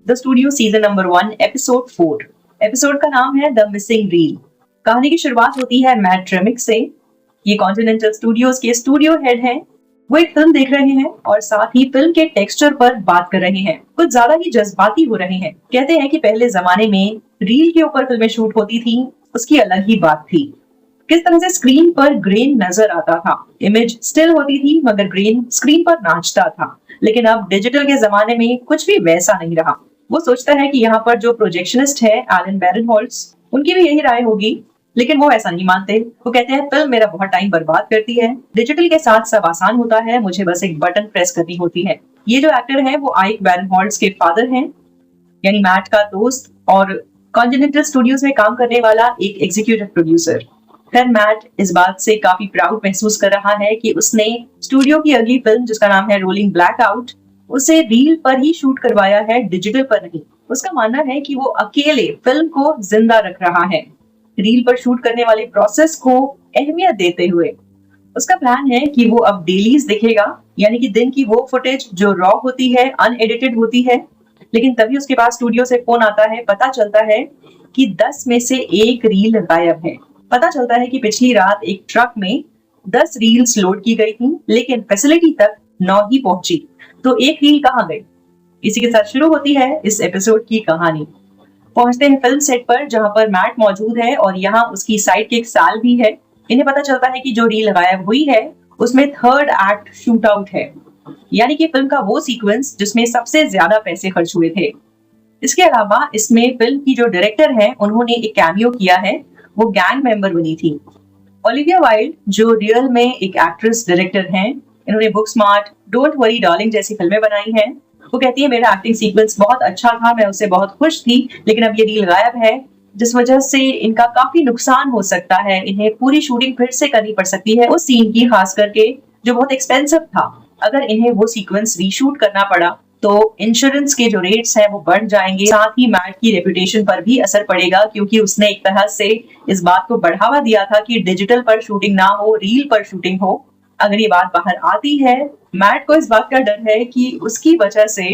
The studio season number 1 episode 4। Episode का नाम है द मिसिंग रील। कहानी की शुरुआत होती है मैट रेमिक से। ये कॉन्टिनेंटल स्टूडियोज के स्टूडियो हेड हैं। वो एक फिल्म देख रहे हैं और साथ ही फिल्म के टेक्सचर पर बात कर रहे हैं। कुछ ज्यादा ही जज्बाती हो रहे हैं। कहते हैं कि पहले जमाने में रील के ऊपर फिल्में शूट होती थी, उसकी अलग ही बात थी। किस तरह से स्क्रीन पर ग्रेन नजर आता था, इमेज स्टिल होती थी मगर ग्रेन स्क्रीन पर नाचता था। लेकिन अब डिजिटल के जमाने में कुछ भी वैसा नहीं रहा। वो सोचता है कि यहाँ पर जो प्रोजेक्शनिस्ट है एलन बैरनहोल्ट्स, उनकी भी यही राय होगी, लेकिन वो ऐसा नहीं मानते। वो कहते हैं फिल्म मेरा बहुत टाइम बर्बाद करती है, डिजिटल के साथ सब आसान होता है, मुझे बस एक बटन प्रेस करनी होती है। ये जो एक्टर है वो आइक बैरनहोल्ट्स के फादर हैं, यानी मैट का दोस्त और कॉन्टिनेंटल स्टूडियोज में काम करने वाला एक एग्जीक्यूटिव प्रोड्यूसर। फिर मैट इस बात से काफी प्राउड महसूस कर रहा है कि उसने स्टूडियो की अगली फिल्म, जिसका नाम है रोलिंग ब्लैक आउट, उसे रील पर ही शूट करवाया है, डिजिटल पर नहीं। उसका मानना है कि वो अकेले फिल्म को जिंदा रख रहा है, रील पर शूट करने वाले प्रोसेस को अहमियत देते हुए। उसका प्लान है कि वो अब डेलीज दिखेगा, यानी कि दिन की वो फुटेज जो रॉ होती है, अनएडिटेड होती है। लेकिन तभी उसके पास स्टूडियो से फोन आता है। पता चलता है कि 10 में से एक रील गायब है। पता चलता है कि पिछली रात एक ट्रक में 10 रील्स लोड की गई थी, लेकिन फैसिलिटी तक 9 ही पहुंची। तो एक रील कहाँ गई? इसी के साथ शुरू होती है इस एपिसोड की कहानी। पहुंचते हैं फिल्म सेट पर, जहां पर मैट मौजूद है और यहाँ उसकी साइड किक साल भी है। इन्हें पता चलता है कि जो रील गायब हुई है उसमें थर्ड एक्ट शूट आउट है, यानी कि फिल्म का वो सीक्वेंस जिसमें सबसे ज्यादा पैसे खर्च हुए थे। इसके अलावा इसमें फिल्म की जो डायरेक्टर है उन्होंने एक कैमियो किया है, वो गैंग मेंबर बनी थी। ओलिविया वाइल्ड जो रियल में एक एक्ट्रेस डायरेक्टर हैं, इन्होंने book smart, don't worry darling जैसी फिल्में बनाई हैं। वो कहती है मेरा एक्टिंग सीक्वेंस बहुत अच्छा था, मैं उससे बहुत खुश थी, लेकिन अब ये रील गायब है, जिस वजह से इनका काफी नुकसान हो सकता है। इन्हें पूरी शूटिंग फिर से करनी पड़ सकती है उस सीन की, खास करके जो बहुत एक्सपेंसिव था। अगर इन्हें वो सीक्वेंस रीशूट करना पड़ा तो इंश्योरेंस के जो रेट्स हैं वो बढ़ जाएंगे। साथ ही मैट की रेपुटेशन पर भी असर पड़ेगा, क्योंकि उसने एक तरह से इस बात को बढ़ावा दिया था कि डिजिटल पर शूटिंग ना हो, रील पर शूटिंग हो। अगर ये बात बाहर आती है, मैट को इस बात का डर है कि उसकी वजह से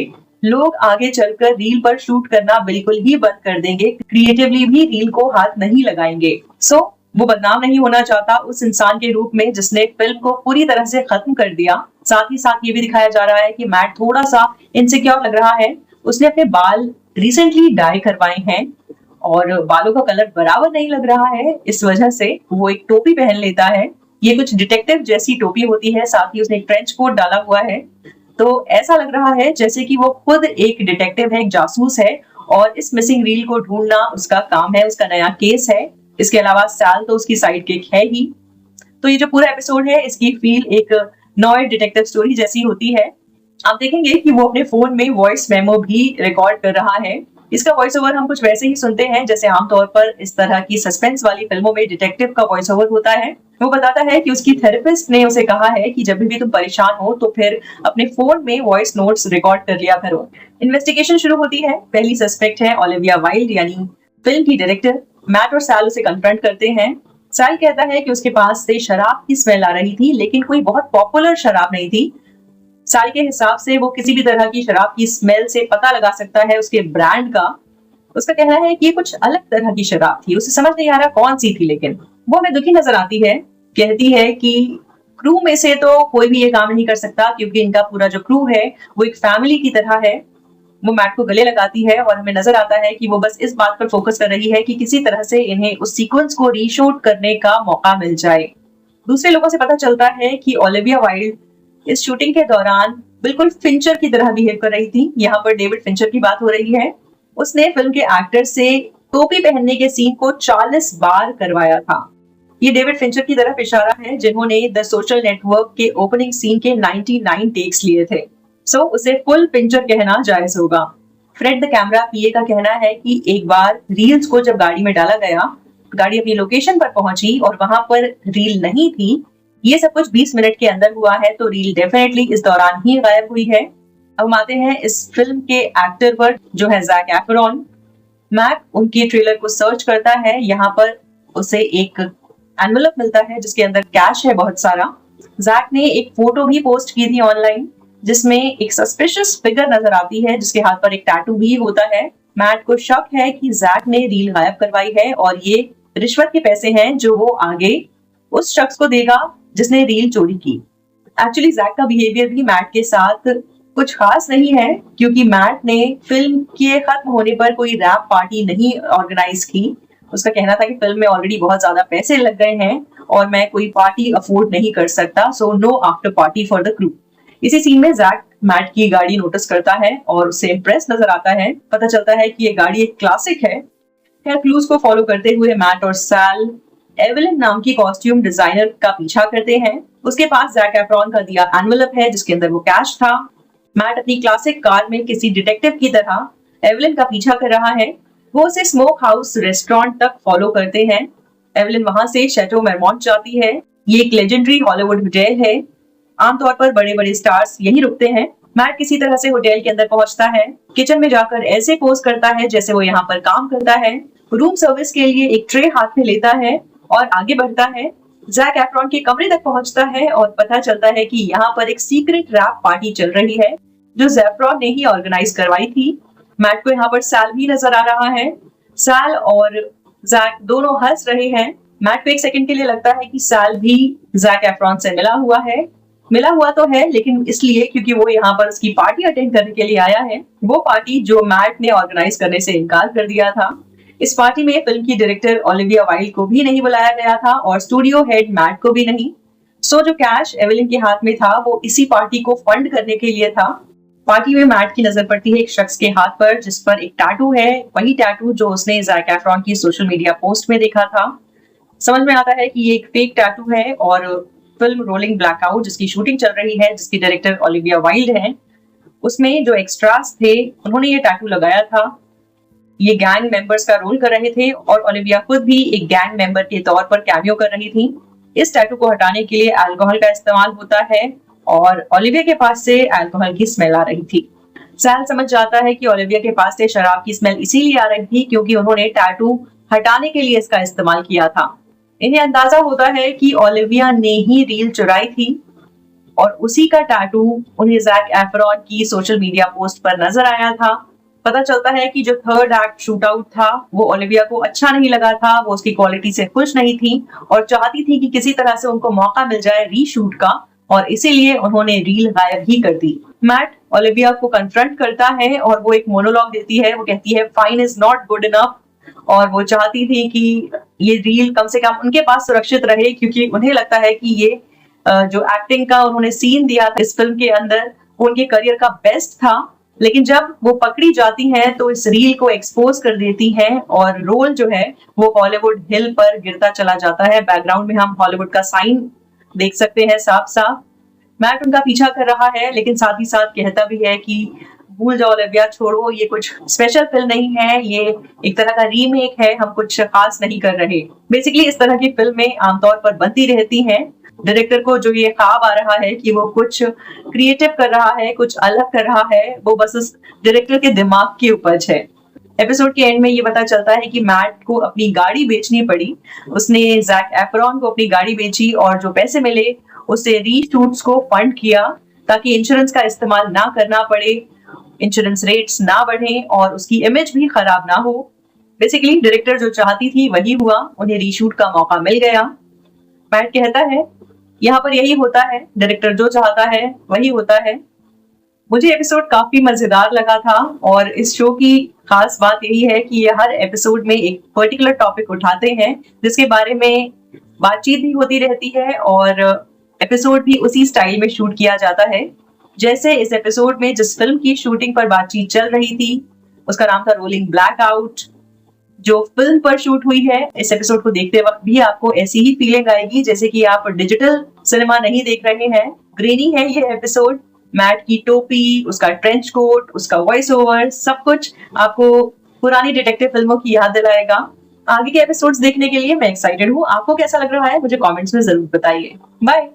लोग आगे चलकर रील पर शूट करना बिल्कुल ही बंद कर देंगे, क्रिएटिवली भी रील को हाथ नहीं लगाएंगे। सो वो बदनाम नहीं होना चाहता उस इंसान के रूप में जिसने फिल्म को पूरी तरह से खत्म कर दिया। साथ ही साथ ये भी दिखाया जा रहा है कि मैट थोड़ा सा इनसिक्योर लग रहा है। उसने अपने बाल रिसेंटली डाई करवाए हैं और बालों का कलर बराबर नहीं लग रहा है, इस वजह से वो एक टोपी पहन लेता है। ये कुछ डिटेक्टिव जैसी टोपी होती है, साथ ही उसने एक ट्रेंच कोट डाला हुआ है। तो ऐसा लग रहा है जैसे कि वो खुद एक डिटेक्टिव है, एक जासूस है, और इस मिसिंग रील को ढूंढना उसका काम है, उसका नया केस है। इसके अलावा सैल तो उसकी साइड किक है ही। तो ये जो पूरा एपिसोड है इसकी फील एक नॉय डिटेक्टिव स्टोरी जैसी होती है। आप देखेंगे कि वो अपने फोन में वॉइस मेमो भी रिकॉर्ड कर रहा है। इसका वॉइस ओवर हम कुछ वैसे ही सुनते हैं जैसे आमतौर पर इस तरह की सस्पेंस वाली फिल्मों में डिटेक्टिव का वॉइस ओवर होता है। वो बताता है कि उसकी थेरेपिस्ट ने उसे कहा है कि जब भी तुम परेशान हो तो फिर अपने फोन में वॉइस नोट्स रिकॉर्ड कर लिया करो। इन्वेस्टिगेशन शुरू होती है। पहली सस्पेक्ट है ओलिविया वाइल्ड, यानी फिल्म की डायरेक्टर। मैट और सैल उसे कन्फ्रंट करते हैं। सैल कहता है कि उसके पास से शराब की स्मेल आ रही थी, लेकिन कोई बहुत पॉपुलर शराब नहीं थी। सैल के हिसाब से वो किसी भी तरह की शराब की स्मेल से पता लगा सकता है उसके ब्रांड का। उसका कहना है कि ये कुछ अलग तरह की शराब थी, उसे समझ नहीं आ रहा कौन सी थी, लेकिन वो हमें दुखी नजर आती है। कहती है कि क्रू में से तो कोई भी ये काम नहीं कर सकता, क्योंकि इनका पूरा जो क्रू है वो एक फैमिली की तरह है। वो मैट को गले लगाती है और हमें नजर आता है कि वो बस इस बात पर फोकस कर रही है कि किसी तरह से इन्हें उस सीक्वेंस को रीशूट करने का मौका मिल जाए। दूसरे लोगों से पता चलता है कि ओलिविया वाइल्ड इस शूटिंग के दौरान बिल्कुल फिंचर की तरह बिहेव कर रही थी। यहाँ पर डेविड फिंचर की बात हो रही है। उसने फिल्म के एक्टर से टोपी पहनने के सीन को 40 बार करवाया था। ये डेविड फिंचर की तरफ इशारा है जिन्होंने द सोशल नेटवर्क के ओपनिंग सीन के 99 टेक्स लिए थे। सो उसे फुल फिंचर कहना जायज होगा। फ्रेड द कैमरा पीए का कहना है कि एक बार रील्स को जब गाड़ी में डाला गया, गाड़ी अपनी लोकेशन पर पहुंची और वहां पर रील नहीं थी। ये सब कुछ 20 मिनट के अंदर हुआ है, तो रील डेफिनेटली इस दौरान ही गायब हुई है। अब हम आते हैं इस फिल्म के एक्टर पर, जो है ज़ैक एफरॉन। मैक उनके ट्रेलर को सर्च करता है। यहाँ पर उसे एक एनवेलप मिलता है जिसके अंदर कैश है बहुत सारा। जैक ने एक फोटो भी पोस्ट की थी ऑनलाइन। जिसमें एक सस्पिशियस फिगर नजर आती है जिसके हाथ पर एक टैटू भी होता है। मैट को शक है कि जैक ने रील गायब करवाई है और ये रिश्वत के पैसे हैं जो वो आगे उस शख्स को देगा जिसने रील चोरी की। एक्चुअली जैक का बिहेवियर भी मैट के साथ कुछ खास नहीं है, क्योंकि मैट ने फिल्म के खत्म होने पर कोई रैप पार्टी नहीं ऑर्गेनाइज की। उसका कहना था कि फिल्म में ऑलरेडी बहुत ज्यादा पैसे लग गए हैं और मैं कोई पार्टी अफोर्ड नहीं कर सकता, so know after party for the crew. इसी सीन में जैक मैट की गाड़ी नोटिस करता है और उसे इम्प्रेस नजर आता है। पता चलता है कि ये गाड़ी एक क्लासिक है। खैर, क्लूज को फॉलो करते हुए मैट और सैल एवेलिन नाम की कॉस्ट्यूम डिजाइनर का पीछा करते हैं। उसके पास जैक एफ्रॉन का दिया एनवेलप है जिसके अंदर वो कैश था। मैट अपनी क्लासिक कार में किसी डिटेक्टिव की तरह एवेलिन का पीछा कर रहा है। वो उसे स्मोक हाउस रेस्टोरेंट तक फॉलो करते हैं। एवेलिन वहां से शैटो मेरमॉन्ट जाती है। ये एक लेजेंडरी हॉलीवुड होटल है। आमतौर पर बड़े बड़े स्टार्स यही रुकते हैं। मैट किसी तरह से होटल के अंदर पहुंचता है। किचन में जाकर ऐसे पोज करता है जैसे वो यहाँ पर काम करता है। रूम सर्विस के लिए एक ट्रे हाथ में लेता है और आगे बढ़ता है। जैक एफ्रॉन के कमरे तक पहुंचता है और पता चलता है कि यहाँ पर एक सीक्रेट रैप पार्टी चल रही है जो ज़ेफ्रॉन ने ही ऑर्गेनाइज करवाई थी। मैट को यहाँ पर सैल भी नजर आ रहा है। सैल और जैक दोनों हंस रहे हैं। मैट को एक सेकंड के लिए लगता है कि सैल भी जैक एफ्रॉन से मिला हुआ है। मिला हुआ तो है, लेकिन इसलिए क्योंकि वो यहाँ पर उसकी पार्टी अटेंड करने के लिए आया है, वो पार्टी जो मैट ने ऑर्गेनाइज करने से इनकार कर दिया था। इस पार्टी में फिल्म की डायरेक्टर ओलिविया वाइल्ड को भी नहीं बुलाया गया था और स्टूडियो हेड मैट को भी नहीं। सो जो कैश एवेलिन के हाथ में था वो इसी पार्टी को फंड करने के लिए था। पार्टी में मैट की नजर पड़ती है एक शख्स के हाथ पर जिस पर एक टैटू है, वही टैटू जो उसने जैक एफ्रॉन की सोशल मीडिया पोस्ट में देखा था। समझ में आता है कि ये एक फेक टैटू है और फिल्म रोलिंग ब्लैकआउट जिसकी शूटिंग चल रही है, जिसकी डायरेक्टर ओलिविया वाइल्ड है, उसमें जो एक्स्ट्रास थे उन्होंने ये टैटू लगाया था। ये गैंग मेंबर्स का रोल कर रहे थे और ओलिविया खुद भी एक गैंग मेंबर के तौर पर कैमियो कर रही थी। इस टैटू को हटाने के लिए अल्कोहल का इस्तेमाल होता है और ओलिविया के पास से अल्कोहल की स्मेल आ रही थी। सैल समझ जाता है कि ओलिविया के पास से शराब की स्मेल इसीलिए आ रही थी क्योंकि उन्होंने टैटू हटाने के लिए इसका इस्तेमाल किया था। इन्हें अंदाजा होता है कि ओलिविया ने ही रील चुराई थी और उसी का टैटू उन्हें जैक एफ्रॉन की सोशल मीडिया पोस्ट पर नजर आया था। पता चलता है कि जो थर्ड एक्ट शूट आउट था वो ओलिविया को अच्छा नहीं लगा था, वो उसकी क्वालिटी से खुश नहीं थी और चाहती थी कि किसी तरह से उनको मौका मिल जाए रीशूट का, और इसीलिए उन्होंने रील गायब ही कर दी। मैट ओलिविया को कन्फ्रंट करता है और वो एक मोनोलॉग देती है। वो कहती है fine is not good enough, और वो चाहती थी कि ये रील कम से कम उनके पास सुरक्षित रहे क्योंकि उन्हें लगता है कि ये जो एक्टिंग का उन्होंने सीन दिया था इस फिल्म के अंदर वो उनके करियर का बेस्ट था। लेकिन जब वो पकड़ी जाती हैं तो इस रील को एक्सपोज कर देती हैं और रोल जो है वो हॉलीवुड हिल पर गिरता चला जाता है। बैकग्राउंड में हम हॉलीवुड का साइन देख सकते हैं साफ साफ। मैट उनका पीछा कर रहा है लेकिन साथ ही साथ कहता भी है कि भूल जाओ ओलिविया, छोड़ो, ये कुछ स्पेशल फिल्म नहीं है, ये एक तरह का रीमेक है, हम कुछ खास नहीं कर रहे। बेसिकली इस तरह की फिल्में आमतौर पर बनती रहती हैं। डायरेक्टर को जो ये ख्वाब आ रहा है कि वो कुछ क्रिएटिव कर रहा है, कुछ अलग कर रहा है, वो बस उस डायरेक्टर के दिमाग की उपज है। एपिसोड के एंड में ये पता चलता है कि मैट को अपनी गाड़ी बेचनी पड़ी। उसने जैक एफ्रॉन को अपनी गाड़ी बेची और जो पैसे मिले उससे रीशूट्स को फंड किया ताकि इंश्योरेंस का इस्तेमाल ना करना पड़े, इंश्योरेंस रेट्स ना बढ़े और उसकी इमेज भी खराब ना हो। बेसिकली डायरेक्टर जो चाहती थी वही हुआ, उन्हें रीशूट का मौका मिल गया। मैट कहता है यहाँ पर यही होता है, डायरेक्टर जो चाहता है वही होता है। मुझे एपिसोड काफी मजेदार लगा था और इस शो की खास बात यही है कि ये हर एपिसोड में एक पर्टिकुलर टॉपिक उठाते हैं जिसके बारे में बातचीत भी होती रहती है और एपिसोड भी उसी स्टाइल में शूट किया जाता है। जैसे इस एपिसोड में जिस फिल्म की शूटिंग पर बातचीत चल रही थी उसका नाम था रोलिंग ब्लैकआउट, जो फिल्म पर शूट हुई है। इस एपिसोड को देखते वक्त भी आपको ऐसी ही फीलिंग आएगी जैसे कि आप डिजिटल सिनेमा नहीं देख रहे हैं। ग्रेनी है ये एपिसोड। मैट की टोपी, उसका ट्रेंच कोट, उसका वॉइस ओवर, सब कुछ आपको पुरानी डिटेक्टिव फिल्मों की याद दिलाएगा। आगे के एपिसोड्स देखने के लिए मैं एक्साइटेड हूँ। आपको कैसा लग रहा है मुझे कमेंट्स में जरूर बताइए। बाय।